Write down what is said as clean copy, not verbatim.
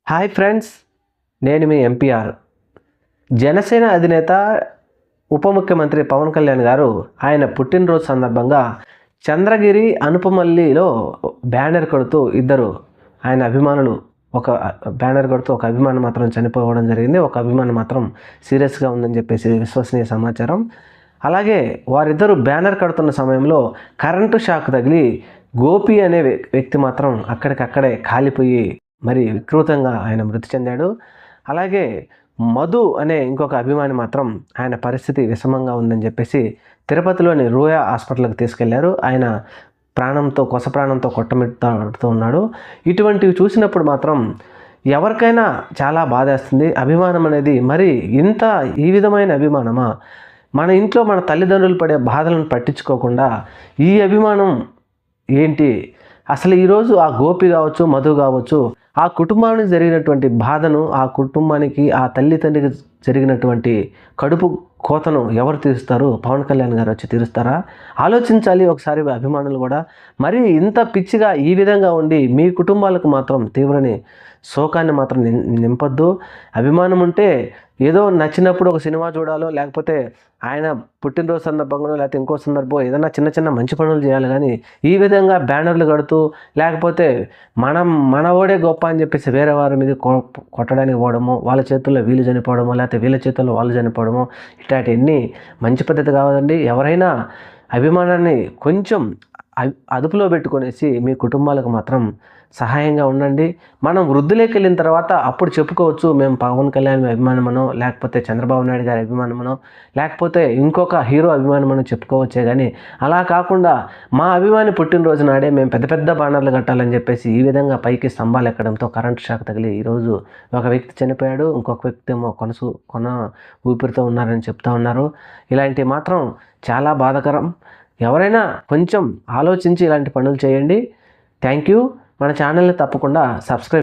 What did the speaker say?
Hi friends, నేను మీ MPR. Janasena అధినేత ఉప ముఖ్యమంత్రి పవన్ కళ్యాణ్ గారు ఆయన పుట్టినరోజు సందర్భంగా చంద్రగిరి అనుపమల్లిలో బ్యానర్ కొడుతూ ఇద్దరు ఆయన అభిమానులు ఒక బ్యానర్ కొడుతూ ఒక అభిమాని మాత్రం చనిపోవడం జరిగింది. ఒక అభిమాని మాత్రం సీరియస్గా ఉందని చెప్పేసి విశ్వసనీయ సమాచారం. అలాగే వారిద్దరూ బ్యానర్ కడుతున్న సమయంలో కరెంటు షాక్ తగిలి గోపి అనే వ్యక్తి మాత్రం అక్కడికక్కడే కాలిపోయి మరి వికృతంగా ఆయన మృతి చెందాడు. అలాగే మధు అనే ఇంకొక అభిమాని మాత్రం ఆయన పరిస్థితి విషమంగా ఉందని చెప్పేసి తిరుపతిలోని రూయా హాస్పిటల్కి తీసుకెళ్లారు. ఆయన కొస ప్రాణంతో కొట్టమిడుతూ ఉన్నాడు. ఇటువంటివి చూసినప్పుడు మాత్రం ఎవరికైనా చాలా బాధేస్తుంది. అభిమానం అనేది మరి ఈ విధమైన అభిమానమా? మన ఇంట్లో మన తల్లిదండ్రులు పడే బాధలను పట్టించుకోకుండా ఈ అభిమానం ఏంటి? అసలు ఈరోజు ఆ గోపి కావచ్చు, మధు కావచ్చు, ఆ కుటుంబానికి జరిగినటువంటి బాధను, ఆ కుటుంబానికి, ఆ తల్లిదండ్రికి జరిగినటువంటి కడుపు కోతను ఎవరు తీరుస్తారు? పవన్ కళ్యాణ్ గారు వచ్చి తీరుస్తారా? ఆలోచించాలి ఒకసారి అభిమానులు కూడా. మరి ఇంత పిచ్చిగా ఈ విధంగా ఉండి మీ కుటుంబాలకు మాత్రం తీవ్రని శోకాన్ని మాత్రం నింపొద్దు. అభిమానం ఉంటే ఏదో నచ్చినప్పుడు ఒక సినిమా చూడాలో, లేకపోతే ఆయన పుట్టినరోజు సందర్భంగానో, లేకపోతే ఇంకో సందర్భం ఏదైనా చిన్న చిన్న మంచి పనులు చేయాలి. కానీ ఈ విధంగా బ్యానర్లు కడుతూ, లేకపోతే మనవాడే గొప్ప అని చెప్పేసి వేరే వారి మీద కొట్టడానికి పోవడము, వాళ్ళ చేతుల్లో వీళ్ళు చనిపోవడము, లేకపోతే వీళ్ళ చేతుల్లో వాళ్ళు చనిపోవడము, ఇట్లాంటివన్నీ మంచి పద్ధతి కాదండి. ఎవరైనా అభిమానాన్ని కొంచెం అదుపులో పెట్టుకొనేసి మీ కుటుంబాలకు మాత్రం సహాయంగా ఉండండి. మనం వృద్ధులేకి వెళ్ళిన తర్వాత అప్పుడు చెప్పుకోవచ్చు, మేము పవన్ కళ్యాణ్ అభిమానమనో, లేకపోతే చంద్రబాబు నాయుడు గారి అభిమానమనో, లేకపోతే ఇంకొక హీరో అభిమానమనో చెప్పుకోవచ్చే. కానీ అలా కాకుండా మా అభిమాని పుట్టినరోజు నాడే మేము పెద్ద పెద్ద బ్యానర్లు కట్టాలని చెప్పేసి ఈ విధంగా పైకి స్తంభాలు ఎక్కడంతో కరెంట్ షాక్ తగిలి ఈరోజు ఒక వ్యక్తి చనిపోయాడు, ఇంకొక వ్యక్తి ఏమో కొన ఊపిరితో ఉన్నారని చెప్తా ఉన్నారు. ఇలాంటివి మాత్రం చాలా బాధాకరం. ఎవరైనా కొంచెం ఆలోచించి ఇలాంటి పనులు చేయండి. Thank you. మన ఛానల్ని తప్పకుండా సబ్స్క్రైబ్